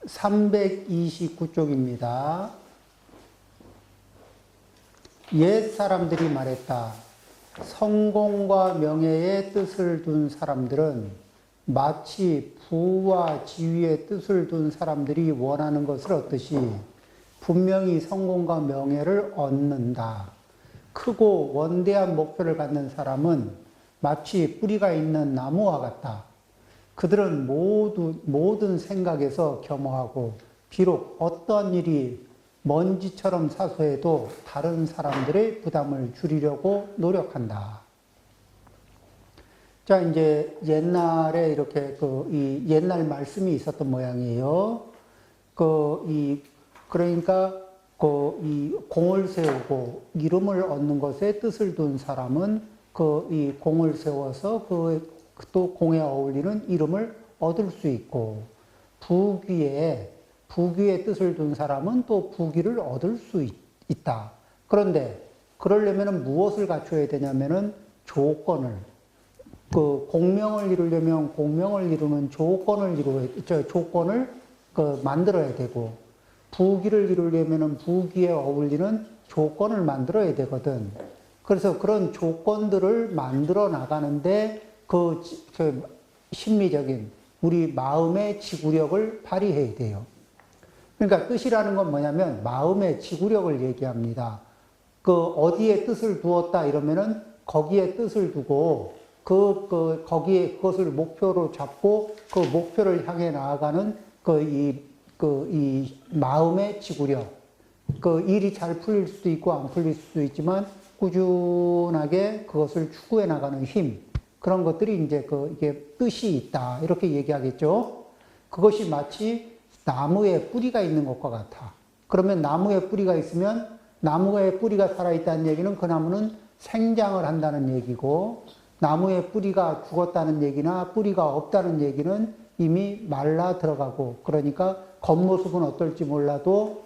329쪽입니다. 옛 사람들이 말했다. 성공과 명예의 뜻을 둔 사람들은 마치 부와 지위의 뜻을 둔 사람들이 원하는 것을 얻듯이 분명히 성공과 명예를 얻는다. 크고 원대한 목표를 갖는 사람은 마치 뿌리가 있는 나무와 같다. 그들은 모든 생각에서 겸허하고 비록 어떠한 일이 먼지처럼 사소해도 다른 사람들의 부담을 줄이려고 노력한다. 자, 이제 옛날에 이렇게 이 옛날 말씀이 있었던 모양이에요. 그러니까 이 공을 세우고 이름을 얻는 것에 뜻을 둔 사람은 이 공을 세워서 또 공에 어울리는 이름을 얻을 수 있고, 부귀의 뜻을 둔 사람은 또 부귀를 얻을 수 있다. 그런데 그러려면 무엇을 갖춰야 되냐면은 조건을, 공명을 이루려면 공명을 이루는 조건을 만들어야 되고, 부귀를 이루려면 부귀에 어울리는 조건을 만들어야 되거든. 그래서 그런 조건들을 만들어 나가는데 그 심리적인 우리 마음의 지구력을 발휘해야 돼요. 그러니까 뜻이라는 건 뭐냐면 마음의 지구력을 얘기합니다. 어디에 뜻을 두었다 이러면은 거기에 뜻을 두고 거기에 그것을 목표로 잡고 그 목표를 향해 나아가는 이 마음의 지구력. 일이 잘 풀릴 수도 있고 안 풀릴 수도 있지만 꾸준하게 그것을 추구해 나가는 힘. 그런 것들이 이제 이게 뜻이 있다. 이렇게 얘기하겠죠. 그것이 마치 나무에 뿌리가 있는 것과 같아. 그러면 나무에 뿌리가 있으면 나무에 뿌리가 살아있다는 얘기는 그 나무는 생장을 한다는 얘기고, 나무에 뿌리가 죽었다는 얘기나 뿌리가 없다는 얘기는 이미 말라 들어가고, 그러니까 겉모습은 어떨지 몰라도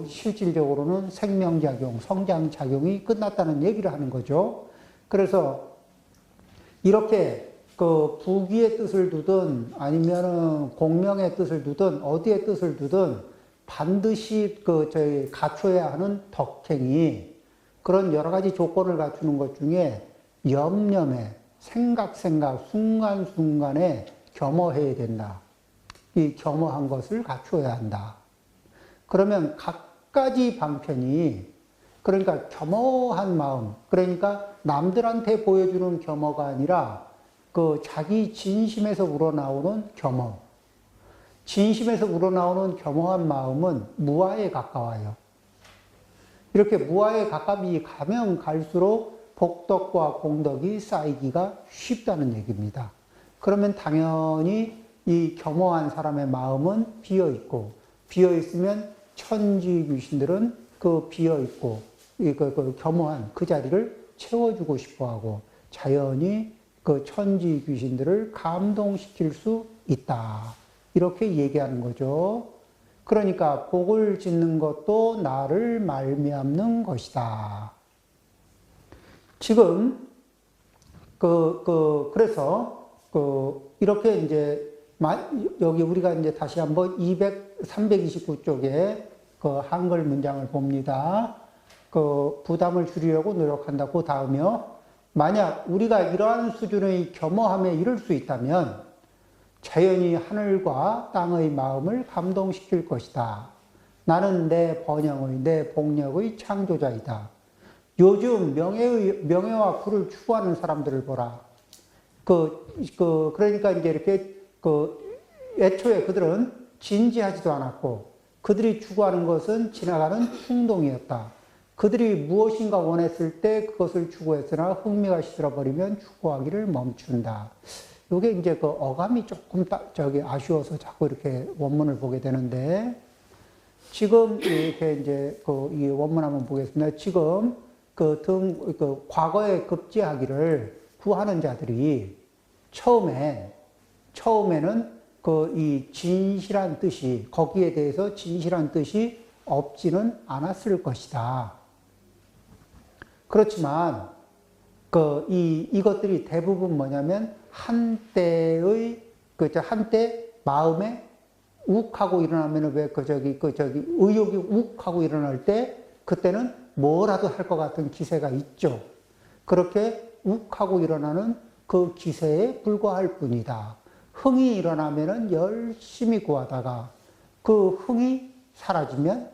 실질적으로는 생명작용, 성장작용이 끝났다는 얘기를 하는 거죠. 그래서 이렇게 부귀의 뜻을 두든 아니면은 공명의 뜻을 두든 어디의 뜻을 두든 반드시 갖춰야 하는 덕행이, 그런 여러 가지 조건을 갖추는 것 중에 염염에 생각 순간순간에 겸허해야 된다. 이 겸허한 것을 갖추어야 한다. 그러면 갖가지 방편이, 그러니까 겸허한 마음, 그러니까 남들한테 보여주는 겸허가 아니라 자기 진심에서 우러나오는 겸허. 진심에서 우러나오는 겸허한 마음은 무아에 가까워요. 이렇게 무아에 가까이 가면 갈수록 복덕과 공덕이 쌓이기가 쉽다는 얘기입니다. 그러면 당연히 이 겸허한 사람의 마음은 비어있고, 비어있으면 천지 귀신들은 비어있고, 겸허한 그 자리를 채워주고 싶어 하고, 자연히 천지 귀신들을 감동시킬 수 있다. 이렇게 얘기하는 거죠. 그러니까 복을 짓는 것도 나를 말미암는 것이다. 지금 그래서 이렇게 이제 여기 우리가 이제 다시 한번 329쪽에 한글 문장을 봅니다. 부담을 줄이려고 노력한다. 그 다음이요. 만약 우리가 이러한 수준의 겸허함에 이를 수 있다면 자연히 하늘과 땅의 마음을 감동시킬 것이다. 나는 내 번영의, 내 복력의 창조자이다. 요즘 명예와 부를 추구하는 사람들을 보라. 그러니까 이제 이렇게 애초에 그들은 진지하지도 않았고, 그들이 추구하는 것은 지나가는 충동이었다. 그들이 무엇인가 원했을 때 그것을 추구했으나 흥미가 시들어버리면 추구하기를 멈춘다. 이게 이제 어감이 조금 아쉬워서 자꾸 이렇게 원문을 보게 되는데, 지금 이렇게 이제 이 원문 한번 보겠습니다. 지금 과거에 급제하기를 구하는 자들이 처음에는 이 진실한 뜻이, 거기에 대해서 진실한 뜻이 없지는 않았을 것이다. 그렇지만 이것들이 대부분 뭐냐면 한때 마음에 욱 하고 일어나면 왜 의욕이 욱 하고 일어날 때 그때는 뭐라도 할 것 같은 기세가 있죠. 그렇게 욱 하고 일어나는 그 기세에 불과할 뿐이다. 흥이 일어나면은 열심히 구하다가 그 흥이 사라지면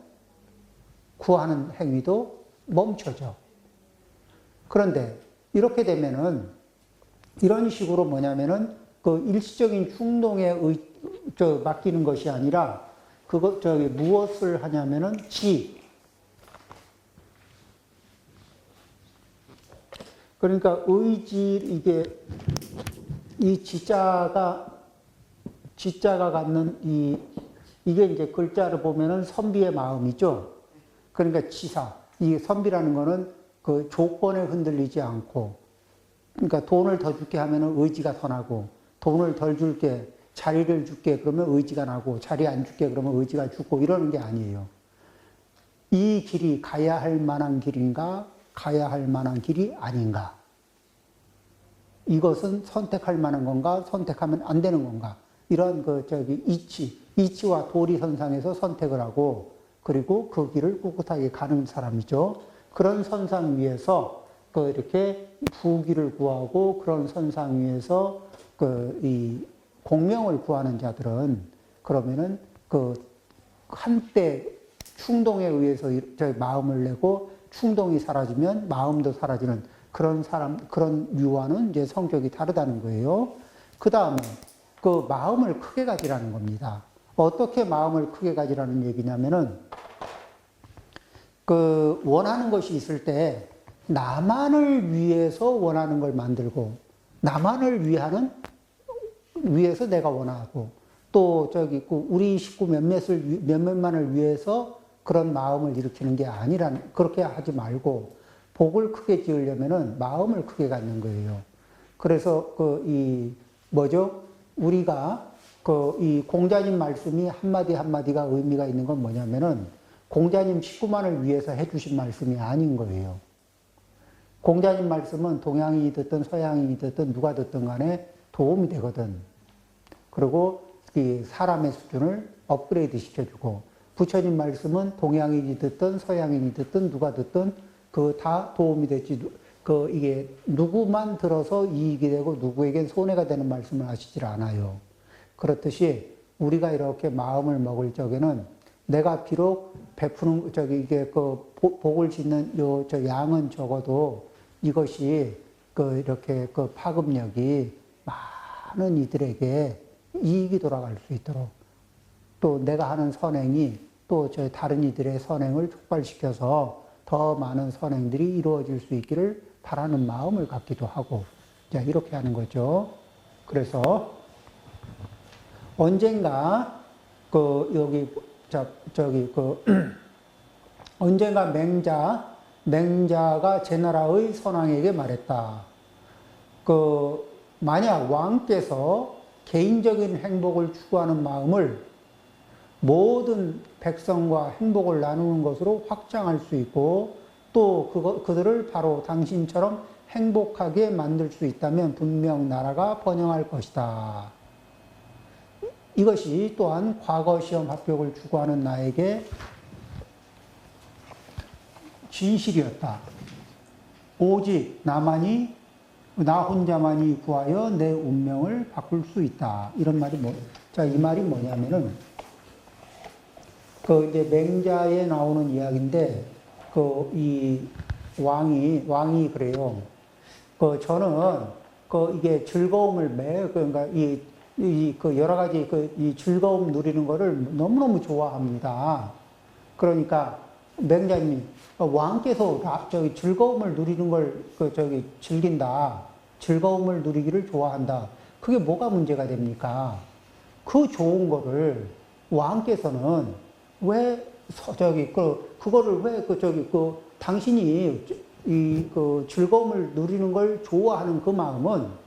구하는 행위도 멈춰져. 그런데 이렇게 되면은 이런 식으로 뭐냐면은 그 일시적인 충동에 맡기는 것이 아니라 무엇을 하냐면은 그러니까 이게 이 지자가 갖는 이게 이제 글자를 보면은 선비의 마음이죠. 그러니까 지사. 이 선비라는 거는 그 조건에 흔들리지 않고, 그러니까 돈을 더 줄게 하면은 의지가 더 나고, 돈을 덜 줄게, 자리를 줄게 그러면 의지가 나고, 자리 안 줄게 그러면 의지가 죽고 이러는 게 아니에요. 이 길이 가야 할 만한 길인가, 가야 할 만한 길이 아닌가. 이것은 선택할 만한 건가, 선택하면 안 되는 건가. 이런 이치와 도리선상에서 선택을 하고, 그리고 그 길을 꿋꿋하게 가는 사람이죠. 그런 선상 위에서 이렇게 부귀를 구하고 그런 선상 위에서 이 공명을 구하는 자들은 그러면은 한때 충동에 의해서 마음을 내고 충동이 사라지면 마음도 사라지는 그런 유아는 이제 성격이 다르다는 거예요. 그 다음에 그 마음을 크게 가지라는 겁니다. 어떻게 마음을 크게 가지라는 얘기냐면은 원하는 것이 있을 때 나만을 위해서 원하는 걸 만들고 나만을 위해서 내가 원하고 또 우리 식구 몇몇만을 위해서 그런 마음을 일으키는 게 그렇게 하지 말고 복을 크게 지으려면은 마음을 크게 갖는 거예요. 그래서 우리가 이 공자님 말씀이 한마디 한마디가 의미가 있는 건 뭐냐면은 공자님 식구만을 위해서 해주신 말씀이 아닌 거예요. 공자님 말씀은 동양인이 듣든 서양인이 듣든 누가 듣든 간에 도움이 되거든. 그리고 이 사람의 수준을 업그레이드 시켜주고, 부처님 말씀은 동양인이 듣든 서양인이 듣든 누가 듣든 다 도움이 되지. 이게 누구만 들어서 이익이 되고 누구에겐 손해가 되는 말씀을 하시질 않아요. 그렇듯이 우리가 이렇게 마음을 먹을 적에는 내가 비록 베푸는 복을 짓는 양은 적어도 이것이 이렇게 파급력이 많은 이들에게 이익이 돌아갈 수 있도록, 또 내가 하는 선행이 또 다른 이들의 선행을 촉발시켜서 더 많은 선행들이 이루어질 수 있기를 바라는 마음을 갖기도 하고, 이렇게 하는 거죠. 그래서 언젠가 언젠가 맹자가 제나라의 선왕에게 말했다. 만약 왕께서 개인적인 행복을 추구하는 마음을 모든 백성과 행복을 나누는 것으로 확장할 수 있고, 또 그들을 바로 당신처럼 행복하게 만들 수 있다면 분명 나라가 번영할 것이다. 이것이 또한 과거 시험 합격을 추구하는 나에게 진실이었다. 오직 나 혼자만이 구하여 내 운명을 바꿀 수 있다. 이런 말이 이 말이 뭐냐면은, 이제 맹자에 나오는 이야기인데, 이 왕이 그래요. 저는, 이게 즐거움을 그러니까 여러 가지 이 즐거움 누리는 거를 너무너무 좋아합니다. 그러니까 맹자님이 왕께서 즐거움을 누리는 걸 즐긴다. 즐거움을 누리기를 좋아한다. 그게 뭐가 문제가 됩니까? 그 좋은 거를 왕께서는 왜 그거를 왜 당신이 즐거움을 누리는 걸 좋아하는 그 마음은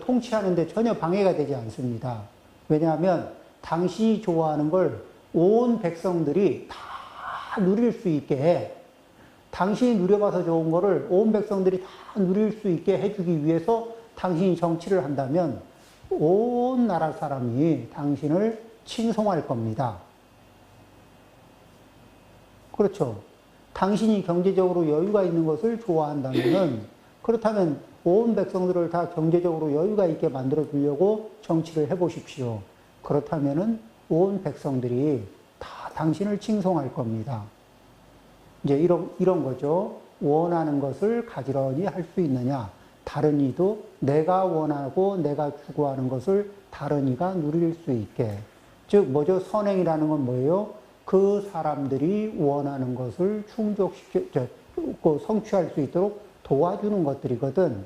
통치하는데 전혀 방해가 되지 않습니다. 왜냐하면 당신이 좋아하는 걸 온 백성들이 다 누릴 수 있게, 당신이 누려봐서 좋은 거를 온 백성들이 다 누릴 수 있게 해주기 위해서 당신이 정치를 한다면 온 나라 사람이 당신을 칭송할 겁니다. 그렇죠. 당신이 경제적으로 여유가 있는 것을 좋아한다면은, 그렇다면 온 백성들을 다 경제적으로 여유가 있게 만들어 주려고 정치를 해 보십시오. 그렇다면은 온 백성들이 다 당신을 칭송할 겁니다. 이제 이런 거죠. 원하는 것을 가지런히 할 수 있느냐. 다른 이도 내가 원하고 내가 추구하는 것을 다른 이가 누릴 수 있게. 즉, 뭐죠? 선행이라는 건 뭐예요? 그 사람들이 원하는 것을 성취할 수 있도록 도와주는 것들이거든.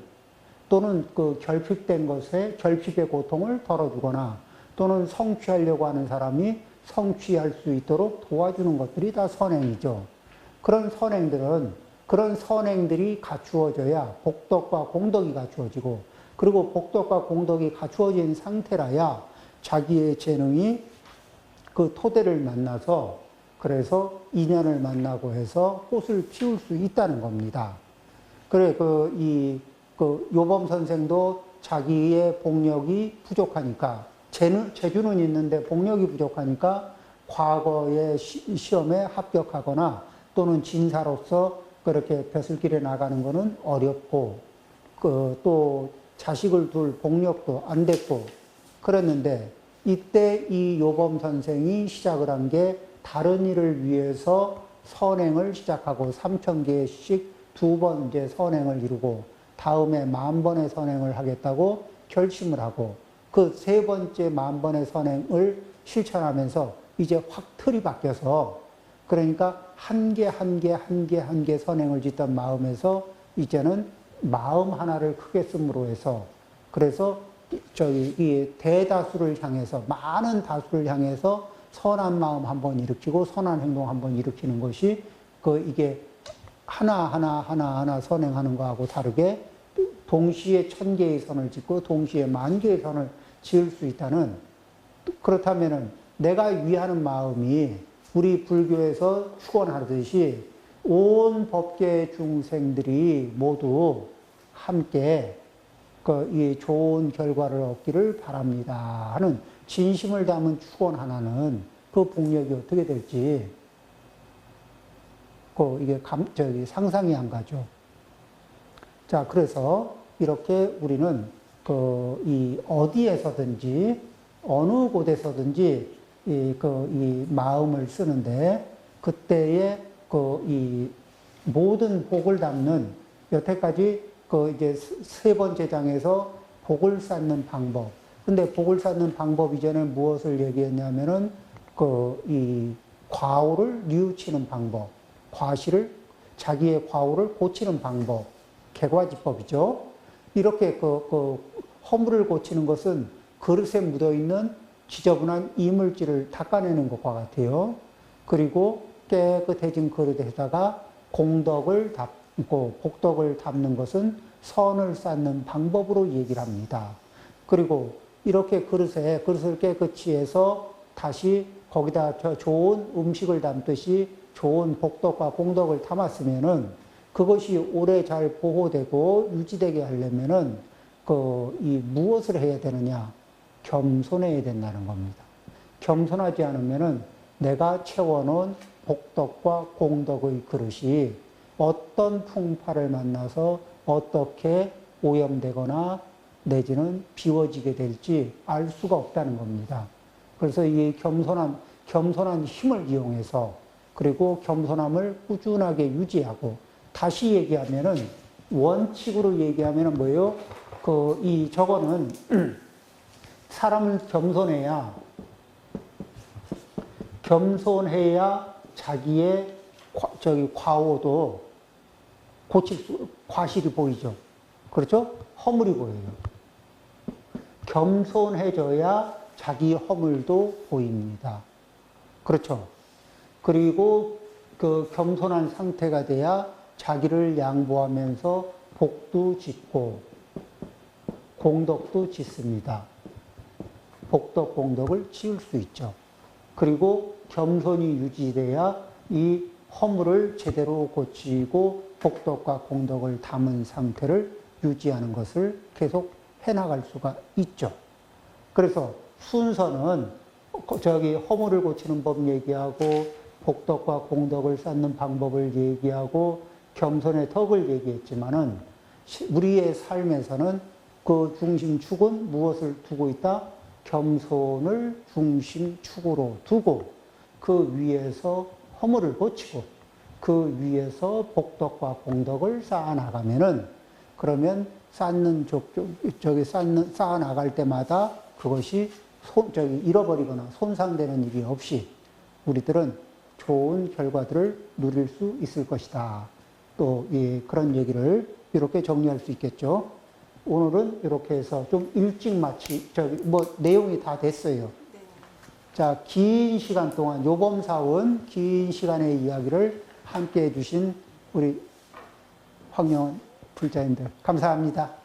또는 그 결핍된 것에 결핍의 고통을 덜어주거나 또는 성취하려고 하는 사람이 성취할 수 있도록 도와주는 것들이 다 선행이죠. 그런 선행들이 갖추어져야 복덕과 공덕이 갖추어지고, 그리고 복덕과 공덕이 갖추어진 상태라야 자기의 재능이 그 토대를 만나서, 그래서 인연을 만나고 해서 꽃을 피울 수 있다는 겁니다. 그래, 요범 선생도 자기의 복력이 부족하니까, 재주는 있는데 복력이 부족하니까 과거의 시험에 합격하거나 또는 진사로서 그렇게 벼슬길에 나가는 것은 어렵고, 또 자식을 둘 복력도 안 됐고, 그랬는데, 이때 이 요범 선생이 시작을 한 게 다른 일을 위해서 선행을 시작하고 3000개씩 2번 이제 선행을 이루고, 다음에 10,000번의 선행을 하겠다고 결심을 하고, 그 3번째 10,000번의 선행을 실천하면서 이제 확 틀이 바뀌어서, 그러니까 한 개 선행을 짓던 마음에서 이제는 마음 하나를 크게 씀으로 해서, 그래서 이 대다수를 향해서, 많은 다수를 향해서 선한 마음 한번 일으키고 선한 행동 한번 일으키는 것이 이게 하나 선행하는 거하고 다르게 동시에 1000개의 선을 짓고 동시에 10,000개의 선을 지을 수 있다는, 그렇다면은 내가 위하는 마음이 우리 불교에서 축원하듯이 온 법계 중생들이 모두 함께 이 좋은 결과를 얻기를 바랍니다 하는 진심을 담은 축원 하나는 그 복력이 어떻게 될지 이게 상상이 안 가죠. 자, 그래서 이렇게 우리는 이 어디에서든지 어느 곳에서든지 이 마음을 쓰는데, 그때의 이 모든 복을 담는, 여태까지 이제 3번째 장에서 복을 쌓는 방법. 근데 복을 쌓는 방법 이전에 무엇을 얘기했냐면은 이 과오를 뉘우치는 방법, 자기의 과오를 고치는 방법, 개과지법이죠. 이렇게 허물을 고치는 것은 그릇에 묻어있는 지저분한 이물질을 닦아내는 것과 같아요. 그리고 깨끗해진 그릇에다가 공덕을 담고 복덕을 담는 것은 선을 쌓는 방법으로 얘기를 합니다. 그리고 이렇게 그릇을 깨끗이 해서 다시 거기다 좋은 음식을 담듯이 좋은 복덕과 공덕을 담았으면은 그것이 오래 잘 보호되고 유지되게 하려면은 이 무엇을 해야 되느냐? 겸손해야 된다는 겁니다. 겸손하지 않으면은 내가 채워놓은 복덕과 공덕의 그릇이 어떤 풍파를 만나서 어떻게 오염되거나 내지는 비워지게 될지 알 수가 없다는 겁니다. 그래서 이 겸손한 힘을 이용해서, 그리고 겸손함을 꾸준하게 유지하고, 다시 얘기하면은 원칙으로 얘기하면은 뭐예요? 저거는 사람은 겸손해야 자기의 과오도 과실이 보이죠. 그렇죠? 허물이 보여요. 겸손해져야 자기 허물도 보입니다. 그렇죠? 그리고 겸손한 상태가 돼야 자기를 양보하면서 복도 짓고 공덕도 짓습니다. 복덕, 공덕을 지을 수 있죠. 그리고 겸손이 유지돼야 이 허물을 제대로 고치고 복덕과 공덕을 담은 상태를 유지하는 것을 계속 해나갈 수가 있죠. 그래서 순서는 저기 허물을 고치는 법 얘기하고 복덕과 공덕을 쌓는 방법을 얘기하고 겸손의 덕을 얘기했지만은 우리의 삶에서는 그 중심축은 무엇을 두고 있다? 겸손을 중심축으로 두고 그 위에서 허물을 고치고 그 위에서 복덕과 공덕을 쌓아 나가면은 그러면 쌓아 나갈 때마다 그것이 잃어버리거나 손상되는 일이 없이 우리들은 좋은 결과들을 누릴 수 있을 것이다. 또, 예, 그런 얘기를 이렇게 정리할 수 있겠죠. 오늘은 이렇게 해서 좀 일찍 내용이 다 됐어요. 네. 자, 긴 시간 동안, 요범사원 긴 시간의 이야기를 함께 해주신 우리 황영원 불자님들, 감사합니다.